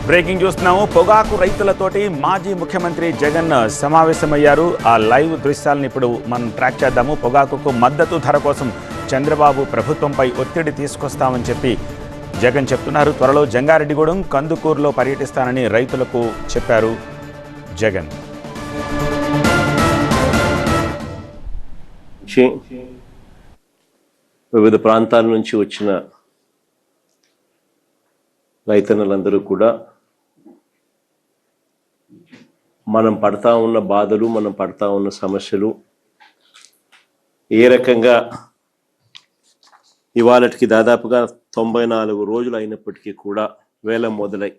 Breaking చూస్తున్నాము. పొగాకు రైతులతోటి మాజీ ముఖ్యమంత్రి జగన్ సమావేశమయ్యారు. ఆ లైవ్ దృశ్యాలను ఇప్పుడు మనం ట్రాక్ చేద్దాము. పొగాకుకు మద్దతు ధర కోసం చంద్రబాబు ప్రభుత్వంపై ఒత్తిడి తీసుకొస్తామని చెప్పి జగన్ చెప్తున్నారు. త్వరలో జంగారెడ్డిగూడెం, కందుకూరులో పర్యటిస్తానని రైతులకు చెప్పారు జగన్. వివిధ ప్రాంతాల నుంచి వచ్చిన రైతన్నలందరూ కూడా మనం పడతా ఉన్న బాధలు, మనం పడతా ఉన్న సమస్యలు ఏ రకంగా ఇవాళకి దాదాపుగా 94 రోజులు అయినప్పటికీ కూడా వేలం మొదలై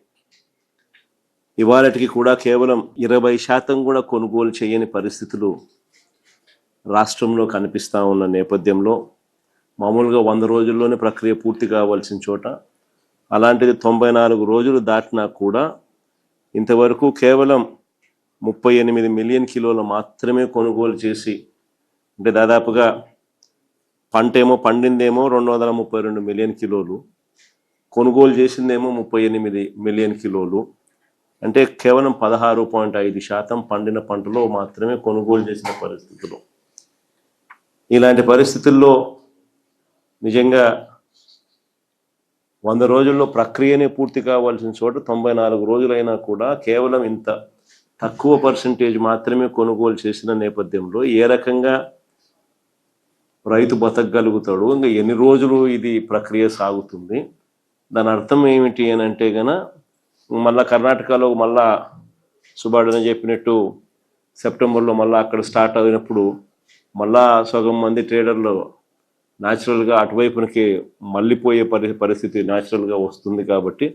ఇవాళకి కూడా కేవలం 20% కూడా కొనుగోలు చేయని పరిస్థితులు రాష్ట్రంలో కనిపిస్తూ ఉన్న నేపథ్యంలో మామూలుగా 100 రోజుల్లోనే ప్రక్రియ పూర్తి కావాల్సిన చోట అలాంటిది 94 రోజులు దాటినా కూడా ఇంతవరకు కేవలం 38 మిలియన్ కిలోలు మాత్రమే కొనుగోలు చేసి, అంటే దాదాపుగా పండిందేమో 232 మిలియన్ కిలోలు, కొనుగోలు చేసిందేమో 38 మిలియన్ కిలోలు, అంటే కేవలం 16.5% పండిన పంటలో మాత్రమే కొనుగోలు చేసిన పరిస్థితులు. ఇలాంటి పరిస్థితుల్లో నిజంగా 100 రోజుల్లో ప్రక్రియనే పూర్తి కావాల్సిన చోట 94 రోజులైనా కూడా కేవలం ఇంత తక్కువ పర్సెంటేజ్ మాత్రమే కొనుగోలు చేసిన నేపథ్యంలో ఏ రకంగా రైతు బతకగలుగుతాడు? ఇంకా ఎన్ని రోజులు ఇది ప్రక్రియ సాగుతుంది? దాని అర్థం ఏమిటి అని అంటే గన మళ్ళా కర్ణాటకలో మళ్ళా సుబ్బాడని చెప్పినట్టు సెప్టెంబర్లో మళ్ళీ అక్కడ స్టార్ట్ అయినప్పుడు మళ్ళా సగం మంది ట్రేడర్లు న్యాచురల్గా అటువైపునికి మళ్ళీపోయే పరిస్థితి న్యాచురల్గా వస్తుంది. కాబట్టి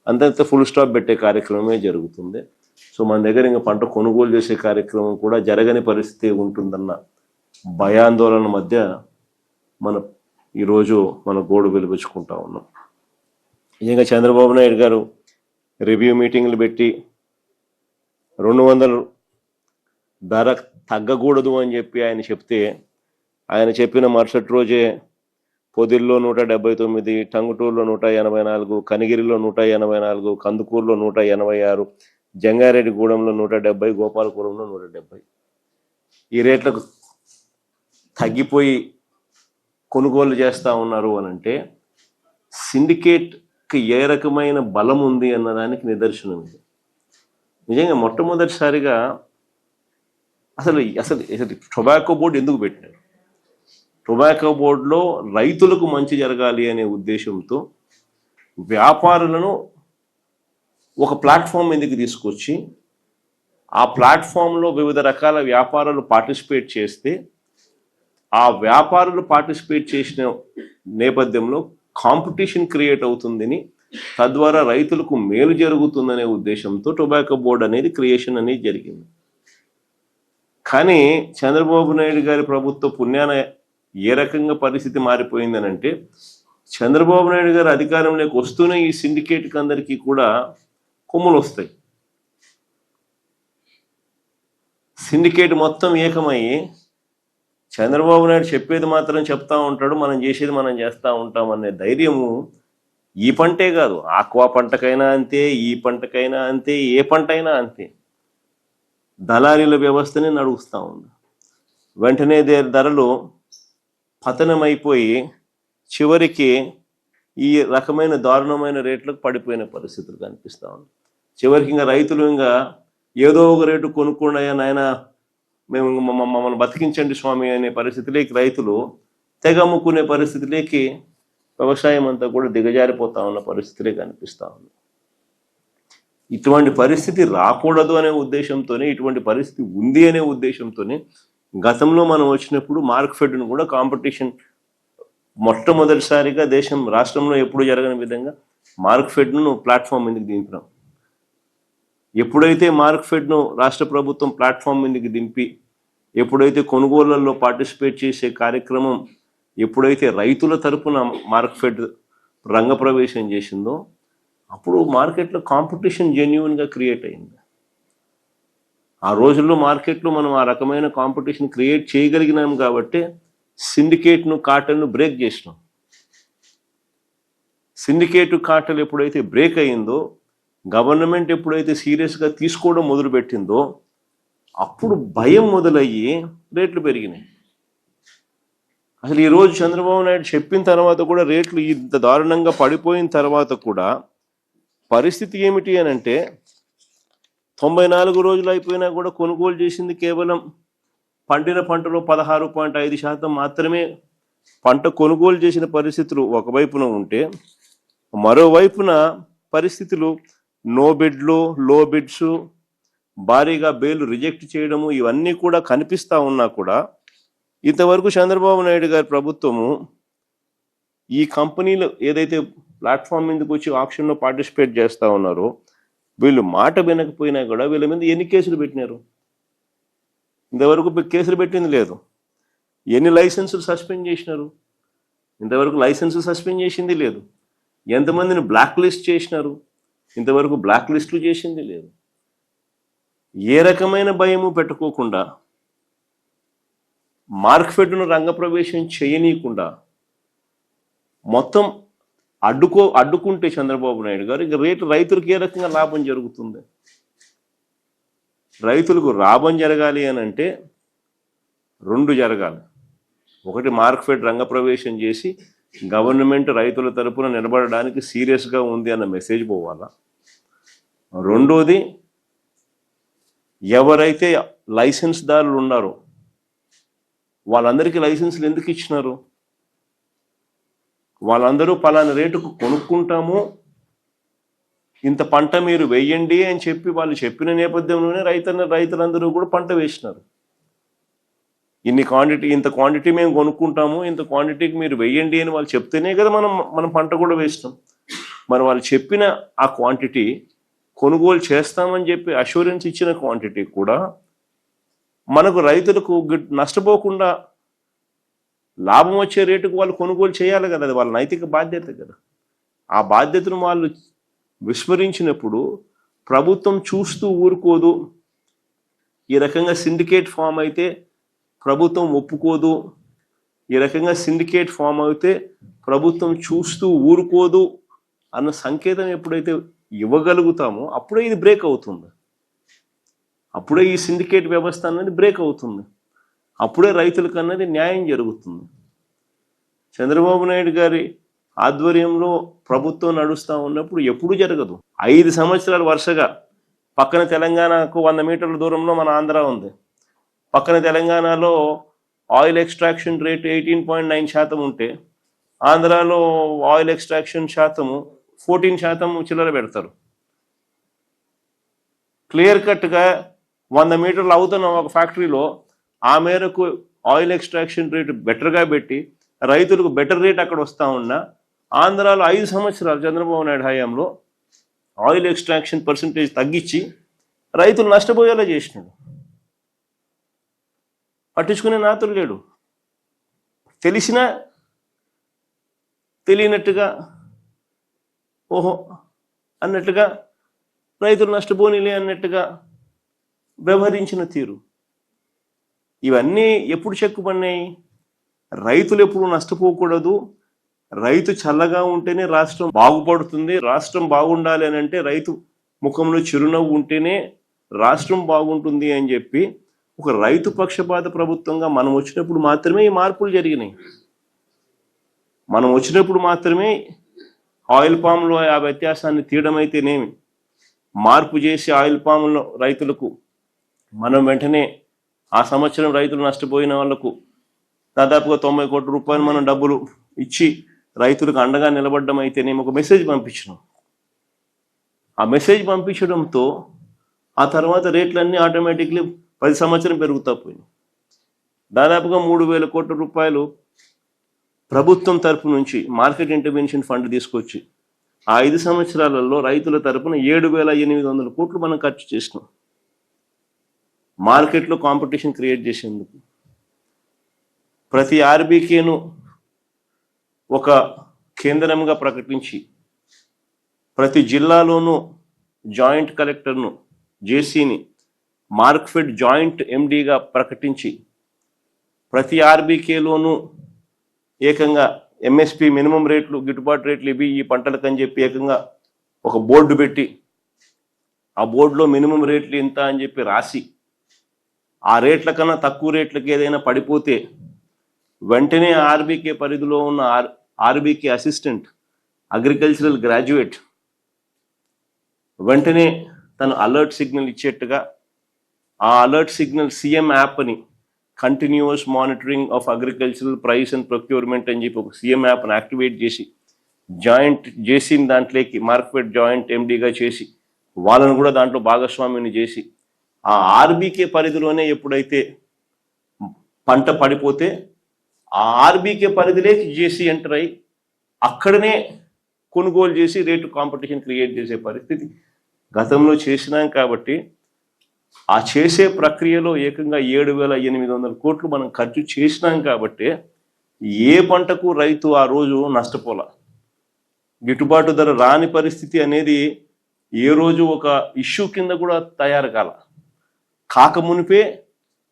అంతంత ఫుల్ స్టాప్ పెట్టే కార్యక్రమమే జరుగుతుంది. సో మన దగ్గర ఇంకా పంట కొనుగోలు చేసే కార్యక్రమం కూడా జరగని పరిస్థితి ఉంటుందన్న భయాందోళన మధ్య ఈరోజు మన గోడు వెలిపించుకుంటా ఉన్నాం. నిజంగా చంద్రబాబు నాయుడు గారు రివ్యూ మీటింగ్లు పెట్టి 200 ధర తగ్గకూడదు అని చెప్పి ఆయన చెప్తే, ఆయన చెప్పిన మరుసటి రోజే పొదిల్లో 179, టంగుటూరులో 184, కనిగిరిలో 184, కందుకూరులో 186, జంగారెడ్డిగూడెంలో 170, గోపాలపురంలో 170 ఈ రేట్లకు తగ్గిపోయి కొనుగోలు చేస్తూ ఉన్నారు అని అంటే సిండికేట్కి ఏ రకమైన బలం ఉంది అన్నదానికి నిదర్శనం ఇది. నిజంగా మొట్టమొదటిసారిగా అసలు టొబాకో బోర్డు ఎందుకు పెట్టినారు? టొబాకో బోర్డులో రైతులకు మంచి జరగాలి అనే ఉద్దేశంతో వ్యాపారులను ఒక ప్లాట్ఫామ్ మీదకి తీసుకొచ్చి ఆ ప్లాట్ఫామ్లో వివిధ రకాల వ్యాపారాలు పార్టిసిపేట్ చేస్తే ఆ వ్యాపారులు పార్టిసిపేట్ చేసిన నేపథ్యంలో కాంపిటీషన్ క్రియేట్ అవుతుందని, తద్వారా రైతులకు మేలు జరుగుతుందనే ఉద్దేశంతో టొబాకో బోర్డు అనేది క్రియేషన్ అనేది జరిగింది. కానీ చంద్రబాబు నాయుడు గారి ప్రభుత్వ పుణ్యాన ఏ రకంగా పరిస్థితి మారిపోయిందని అంటే, చంద్రబాబు నాయుడు గారు అధికారంలోకి వస్తూనే ఈ సిండికేట్కి అందరికీ కూడా కొమ్ములు వస్తాయి. సిండికేట్ మొత్తం ఏకమయ్యి చంద్రబాబు నాయుడు చెప్పేది మాత్రం చెప్తా ఉంటాడు, మనం చేసేది మనం చేస్తూ ఉంటాం అనే ధైర్యము ఈ పంటే కాదు, ఆక్వా పంటకైనా అంతే, ఈ పంటకైనా అంతే, ఏ పంట అయినా అంతే. దళారీల వ్యవస్థని నడుస్తూ ఉంది. వెంటనే ధరలు పతనమైపోయి చివరికి ఈ రకమైన దారుణమైన రేట్లకు పడిపోయిన పరిస్థితులు కనిపిస్తూ ఉంది. చివరికి ఇంకా రైతులు ఇంకా ఏదో ఒక రేటు కొనుక్కున్నాయా నాయన, మేము మమ్మల్ని బతికించండి స్వామి అనే పరిస్థితిలోకి రైతులు తెగ అమ్ముకునే పరిస్థితిలోకి వ్యవసాయం అంతా కూడా దిగజారిపోతా ఉన్న పరిస్థితులే కనిపిస్తూ ఉంది. ఇటువంటి పరిస్థితి రాకూడదు అనే ఉద్దేశంతోనే, ఇటువంటి పరిస్థితి ఉంది అనే ఉద్దేశంతోనే గతంలో మనం వచ్చినప్పుడు మార్క్ఫెడ్ను కూడా కాంపిటీషన్ మొట్టమొదటిసారిగా రాష్ట్రంలో ఎప్పుడు జరగని విధంగా మార్క్ఫెడ్ను ప్లాట్ఫామ్ మీదకి దింపినాం. ఎప్పుడైతే మార్క్ఫెడ్ను రాష్ట్ర ప్రభుత్వం ప్లాట్ఫామ్ మీదకి దింపి, ఎప్పుడైతే కొనుగోళ్లలో పార్టిసిపేట్ చేసే కార్యక్రమం ఎప్పుడైతే రైతుల తరపున మార్క్ఫెడ్ రంగప్రవేశం చేసిందో, అప్పుడు మార్కెట్లో కాంపిటీషన్ జెన్యూన్గా క్రియేట్ అయింది. ఆ రోజుల్లో మార్కెట్లో మనం ఆ రకమైన కాంపిటీషన్ క్రియేట్ చేయగలిగినాం కాబట్టి సిండికేట్ను, కార్టెల్ను బ్రేక్ చేసినాం. సిండికేట్ కార్టెల్ ఎప్పుడైతే బ్రేక్ అయిందో గవర్నమెంట్ ఎప్పుడైతే సీరియస్గా తీసుకోవడం మొదలుపెట్టిందో అప్పుడు భయం మొదలయ్యి రేట్లు పెరిగినాయి. అసలు ఈరోజు చంద్రబాబు నాయుడు చెప్పిన తర్వాత కూడా రేట్లు ఇంత దారుణంగా పడిపోయిన తర్వాత కూడా పరిస్థితి ఏమిటి అని అంటే 94 రోజులు అయిపోయినా కూడా కొనుగోలు చేసింది కేవలం పండిన పంటలో 16.5% మాత్రమే పంట కొనుగోలు చేసిన పరిస్థితులు ఒకవైపున ఉంటే, మరోవైపున పరిస్థితులు నో బిడ్లు, లో బిడ్స్, భారీగా బేలు రిజెక్ట్ చేయడము ఇవన్నీ కూడా కనిపిస్తా ఉన్నా కూడా ఇంతవరకు చంద్రబాబు నాయుడు గారి ప్రభుత్వము ఈ కంపెనీలు ఏదైతే ప్లాట్ఫామ్ మీదకి వచ్చి ఆక్షన్లో పార్టిసిపేట్ చేస్తూ ఉన్నారో వీళ్ళు మాట వినకపోయినా కూడా వీళ్ళ మీద ఎన్ని కేసులు పెట్టినారు? ఇంతవరకు కేసులు పెట్టింది లేదు. ఎన్ని లైసెన్సులు సస్పెండ్ చేసినారు? ఇంతవరకు లైసెన్సులు సస్పెండ్ చేసింది లేదు. ఎంతమందిని బ్లాక్ లిస్ట్ చేసినారు? ఇంతవరకు బ్లాక్ లిస్టులు చేసింది లేదు. ఏ రకమైన భయము పెట్టుకోకుండా, మార్కెట్ను రంగప్రవేశం చేయనీయకుండా మొత్తం అడ్డుకుంటే చంద్రబాబు నాయుడు గారు ఇక రైతులకు ఏ రకంగా లాభం జరుగుతుంది? రైతులకు లాభం జరగాలి అని అంటే రెండు జరగాలి. ఒకటి, మార్కెట్ రంగప్రవేశం చేసి గవర్నమెంట్ రైతుల తరపున నిలబడడానికి సీరియస్గా ఉంది అన్న మెసేజ్ పోవాలా. రెండోది, ఎవరైతే లైసెన్స్దారులు ఉన్నారో వాళ్ళందరికీ లైసెన్సులు ఎందుకు ఇచ్చినారు? వాళ్ళందరూ పలానా రేటుకు కొనుక్కుంటాము, ఇంత పంట మీరు వేయండి అని చెప్పి వాళ్ళు చెప్పిన నేపథ్యంలోనే రైతులందరూ కూడా పంట వేసినారు. ఇంత క్వాంటిటీ మేము కొనుక్కుంటాము, ఇంత క్వాంటిటీకి మీరు వేయండి అని వాళ్ళు చెప్తేనే కదా మనం పంట కూడా వేస్తాం. మరి వాళ్ళు చెప్పిన ఆ క్వాంటిటీ కొనుగోలు చేస్తామని చెప్పి అష్యూరెన్స్ ఇచ్చిన క్వాంటిటీ కూడా మనకు రైతులకు నష్టపోకుండా లాభం వచ్చే రేటుకు వాళ్ళు కొనుగోలు చేయాలి కదా. అది వాళ్ళ నైతిక బాధ్యత కదా. ఆ బాధ్యతను వాళ్ళు విస్మరించినప్పుడు ప్రభుత్వం చూస్తూ ఊరుకోదు. ఈ రకంగా సిండికేట్ ఫామ్ అయితే ప్రభుత్వం ఒప్పుకోదు, ఈ రకంగా సిండికేట్ ఫామ్ అయితే ప్రభుత్వం చూస్తూ ఊరుకోదు అన్న సంకేతం ఎప్పుడైతే ఇవ్వగలుగుతామో అప్పుడే ఇది బ్రేక్ అవుతుంది. అప్పుడే ఈ సిండికేట్ వ్యవస్థ అన్నది బ్రేక్ అవుతుంది. అప్పుడే రైతులకు అన్నది న్యాయం జరుగుతుంది. చంద్రబాబు నాయుడు గారి ఆధ్వర్యంలో ప్రభుత్వం నడుస్తూ ఉన్నప్పుడు ఎప్పుడు జరగదు. 5 సంవత్సరాలు వరుసగా పక్కన తెలంగాణకు 100 మీటర్ల దూరంలో మన ఆంధ్ర ఉంది. పక్కన తెలంగాణలో ఆయిల్ ఎక్స్ట్రాక్షన్ రేట్ 18.9% ఉంటే ఆంధ్రాలో ఆయిల్ ఎక్స్ట్రాక్షన్ శాతము 14% చిల్లర పెడతారు. క్లియర్ కట్గా 100 మీటర్లు అవుతున్న ఒక ఫ్యాక్టరీలో ఆ మేరకు ఆయిల్ ఎక్స్ట్రాక్షన్ రేటు బెటర్గా పెట్టి రైతులకు బెటర్ రేట్ అక్కడ వస్తూ ఉన్నా, ఆంధ్రాలో 5 సంవత్సరాలు చంద్రబాబు నాయుడు హయాంలో ఆయిల్ ఎక్స్ట్రాక్షన్ పర్సంటేజ్ తగ్గించి రైతులు నష్టపోయేలా చేసినాడు. పట్టించుకునే నాతులు లేడు. తెలిసినా తెలియనట్టుగా ఓహో అన్నట్టుగా రైతులు నష్టపోనిలే అన్నట్టుగా వ్యవహరించిన తీరు ఇవన్నీ ఎప్పుడు చెక్కుపడినాయి? రైతులు ఎప్పుడు నష్టపోకూడదు, రైతు చల్లగా ఉంటేనే రాష్ట్రం బాగుపడుతుంది, రాష్ట్రం బాగుండాలి అని అంటే రైతు ముఖంలో చిరునవ్వు ఉంటేనే రాష్ట్రం బాగుంటుంది అని చెప్పి ఒక రైతు పక్షపాత ప్రభుత్వంగా మనం వచ్చినప్పుడు మాత్రమే ఈ మార్పులు జరిగినాయి. మనం వచ్చినప్పుడు మాత్రమే ఆయిల్ పామ్లో ఆ వ్యత్యాసాన్ని తీయడం అయితేనేమి, మార్పు చేసి ఆయిల్ పాములో రైతులకు మనం వెంటనే ఆ సంవత్సరం రైతులు నష్టపోయిన వాళ్లకు దాదాపుగా 90 కోట్ల రూపాయలు మనం డబ్బులు ఇచ్చి రైతులకు అండగా నిలబడడం అయితేనేమి ఒక మెసేజ్ పంపించినాం. ఆ మెసేజ్ పంపించడంతో ఆ తర్వాత రేట్లన్నీ ఆటోమేటిక్లీ 10 సంవత్సరం పెరుగుతా పోయినాయి. దాదాపుగా 3,000 కోట్ల రూపాయలు ప్రభుత్వం తరపు నుంచి మార్కెట్ ఇంటర్వెన్షన్ ఫండ్ తీసుకొచ్చి ఆ 5 సంవత్సరాలలో రైతుల తరపున 7,800 కోట్లు మనం ఖర్చు చేసినాం మార్కెట్లో కాంపిటీషన్ క్రియేట్ చేసేందుకు. ప్రతి ఆర్బీకేను ఒక కేంద్రంగా ప్రకటించి ప్రతి జిల్లాలోనూ జాయింట్ కలెక్టర్ను, జేసీని మార్క్ఫెడ్ జాయింట్ ఎండీగా ప్రకటించి ప్రతి ఆర్బీకేలోనూ ఏకంగా ఎంఎస్పి మినిమం రేట్లు, గిట్టుబాటు రేట్లు ఇవి ఈ పంటలకు అని చెప్పి ఏకంగా ఒక బోర్డు పెట్టి ఆ బోర్డులో మినిమం రేట్లు ఇంత అని చెప్పి రాసి ఆ రేట్ల కన్నా తక్కువ రేట్లకి ఏదైనా పడిపోతే వెంటనే ఆర్బీకే పరిధిలో ఉన్న ఆర్బీకే అసిస్టెంట్ అగ్రికల్చరల్ గ్రాడ్యుయేట్ వెంటనే తను అలర్ట్ సిగ్నల్ ఇచ్చేట్టుగా ఆ అలర్ట్ సిగ్నల్ సీఎం యాప్ని continuous monitoring of agricultural price and procurement అని చెప్పి ఒక సీఎం యాప్ని యాక్టివేట్ చేసి జాయింట్ చేసిన దాంట్లోకి మార్కెట్ జాయింట్ ఎండీగా చేసి వాళ్ళను కూడా దాంట్లో భాగస్వామిని చేసి ఆ ఆర్బీకే పరిధిలోనే ఎప్పుడైతే పంట పడిపోతే ఆ ఆర్బీకే పరిధిలోకి జేసీ ఎంటర్ అయ్యి అక్కడనే కొనుగోలు చేసి రేటు కాంపిటీషన్ క్రియేట్ చేసే పరిస్థితి గతంలో చేసినాం. కాబట్టి ఆ చేసే ప్రక్రియలో ఏకంగా 7,800 కోట్లు మనం ఖర్చు చేసినాం. కాబట్టి ఏ పంటకు రైతు ఆ రోజు నష్టపోలా. గిట్టుబాటు ధర రాని పరిస్థితి అనేది ఏ రోజు ఒక ఇష్యూ కింద కూడా తయారు కాకమునిపే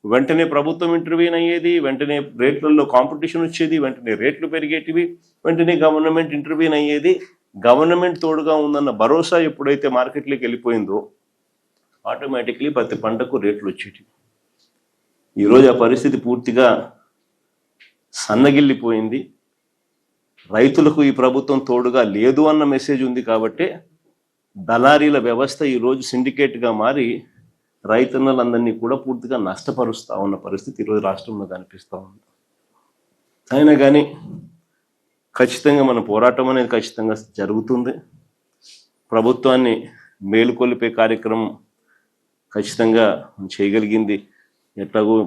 వెంటనే ప్రభుత్వం ఇంటర్వ్యూన్ అయ్యేది, వెంటనే రేట్లలో కాంపిటీషన్ వచ్చేది, వెంటనే రేట్లు పెరిగేటివి, వెంటనే గవర్నమెంట్ ఇంటర్వ్యూన్ అయ్యేది. గవర్నమెంట్ తోడుగా ఉందన్న భరోసా ఎప్పుడైతే మార్కెట్లోకి వెళ్ళిపోయిందో ఆటోమేటిక్లీ ప్రతి పంటకు రేట్లు వచ్చేటివి. ఈరోజు ఆ పరిస్థితి పూర్తిగా సన్నగిల్లిపోయింది. రైతులకు ఈ ప్రభుత్వం తోడుగా లేదు అన్న మెసేజ్ ఉంది. కాబట్టి దళారీల వ్యవస్థ ఈరోజు సిండికేట్గా మారి రైతన్నలందరినీ కూడా పూర్తిగా నష్టపరుస్తూ ఉన్న పరిస్థితి ఈరోజు రాష్ట్రంలో కనిపిస్తూ ఉంది. అయినా కానీ ఖచ్చితంగా మన పోరాటం అనేది ఖచ్చితంగా జరుగుతుంది. ప్రభుత్వాన్ని మేలుకొల్పే కార్యక్రమం ఖచ్చితంగా చేయగలిగింది. ఎట్లాగో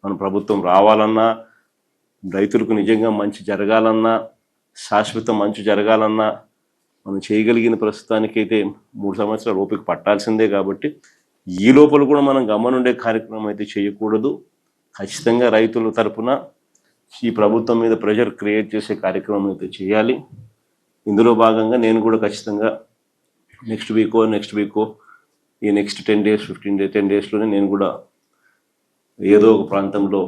మన ప్రభుత్వం రావాలన్నా, రైతులకు నిజంగా మంచి జరగాలన్నా, శాశ్వత మంచి జరగాలన్నా మనం చేయగలిగిన ప్రస్తుతానికైతే 3 సంవత్సరాల ఓపిక పట్టాల్సిందే. కాబట్టి ఈ లోపల కూడా మనం గమనుండే కార్యక్రమం అయితే చేయకూడదు. ఖచ్చితంగా రైతుల తరపున ఈ ప్రభుత్వం మీద ప్రెషర్ క్రియేట్ చేసే కార్యక్రమం అయితే చేయాలి. ఇందులో భాగంగా నేను కూడా ఖచ్చితంగా నెక్స్ట్ వీకో ఈ నెక్స్ట్ 10 days 10 daysలోనే నేను కూడా ఏదో ఒక ప్రాంతంలో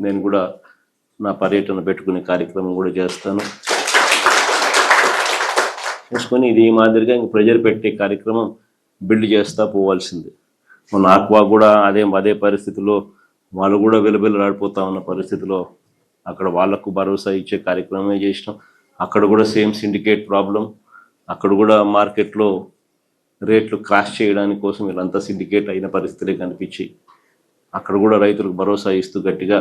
నేను కూడా నా పర్యటన పెట్టుకునే కార్యక్రమం కూడా చేస్తాను. చేసుకొని ఇది ఈ మాదిరిగా ఇంక ప్రెజర్ పెట్టే కార్యక్రమం బిల్డ్ చేస్తూ పోవాల్సింది. మన ఆక్వా కూడా అదే పరిస్థితిలో వాళ్ళు కూడా వెలుబెలలాడిపోతా ఉన్న పరిస్థితిలో అక్కడ వాళ్లకు భరోసా ఇచ్చే కార్యక్రమమే చేసినాం. అక్కడ కూడా సేమ్ సిండికేట్ ప్రాబ్లం. అక్కడ కూడా మార్కెట్లో రేట్లు క్రాష్ చేయడానికి కోసం వీళ్ళంతా సిండికేట్ అయిన పరిస్థితులే కనిపించి అక్కడ కూడా రైతులకు భరోసా ఇస్తూ గట్టిగా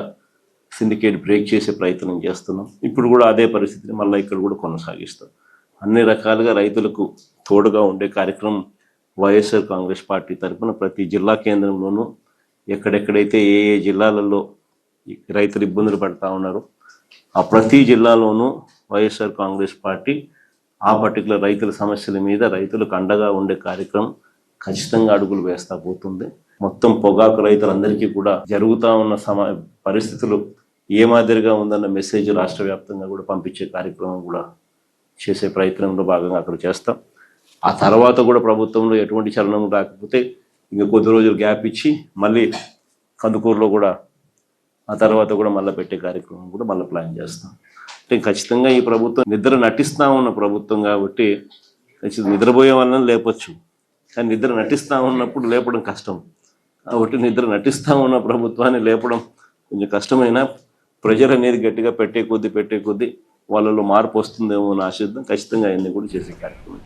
సిండికేట్ బ్రేక్ చేసే ప్రయత్నం చేస్తున్నాం. ఇప్పుడు కూడా అదే పరిస్థితిని మళ్ళీ ఇక్కడ కూడా కొనసాగిస్తాం. అన్ని రకాలుగా రైతులకు తోడుగా ఉండే కార్యక్రమం వైఎస్ఆర్ కాంగ్రెస్ పార్టీ తరఫున ప్రతి జిల్లా కేంద్రంలోనూ ఎక్కడెక్కడైతే ఏ జిల్లాలలో రైతులు ఇబ్బందులు పడతా ఉన్నారో ఆ ప్రతి జిల్లాలోనూ వైఎస్ఆర్ కాంగ్రెస్ పార్టీ ఆ పర్టికులర్ రైతుల సమస్యల మీద రైతులకు అండగా ఉండే కార్యక్రమం ఖచ్చితంగా అడుగులు వేస్తా పోతుంది. మొత్తం పొగాకు రైతులందరికీ కూడా జరుగుతూ ఉన్న పరిస్థితులు ఏ మాదిరిగా ఉందన్న మెసేజ్ రాష్ట్ర వ్యాప్తంగా కూడా పంపించే కార్యక్రమం కూడా చేసే ప్రయత్నంలో భాగంగా అక్కడ చేస్తాం. ఆ తర్వాత కూడా ప్రభుత్వంలో ఎటువంటి చలనం రాకపోతే ఇంకా కొద్ది రోజులు గ్యాప్ ఇచ్చి మళ్ళీ కందుకూరులో కూడా ఆ తర్వాత కూడా మళ్ళీ పెట్టే కార్యక్రమం కూడా మళ్ళీ ప్లాన్ చేస్తాం. అంటే ఖచ్చితంగా ఈ ప్రభుత్వం నిద్ర నటిస్తూ ఉన్న ప్రభుత్వం కాబట్టి ఖచ్చితంగా నిద్రపోయే వాళ్ళని లేపొచ్చు, కానీ నిద్ర నటిస్తూ ఉన్నప్పుడు లేపడం కష్టం. కాబట్టి నిద్ర నటిస్తూ ఉన్న ప్రభుత్వాన్ని లేపడం కొంచెం కష్టమైన ప్రెజర్ అనేది గట్టిగా పెట్టే కొద్దీ వాళ్ళలో మార్పు వస్తుందేమో అని ఆశిద్దాం. ఖచ్చితంగా అవన్నీ కూడా చేసే కార్యక్రమం.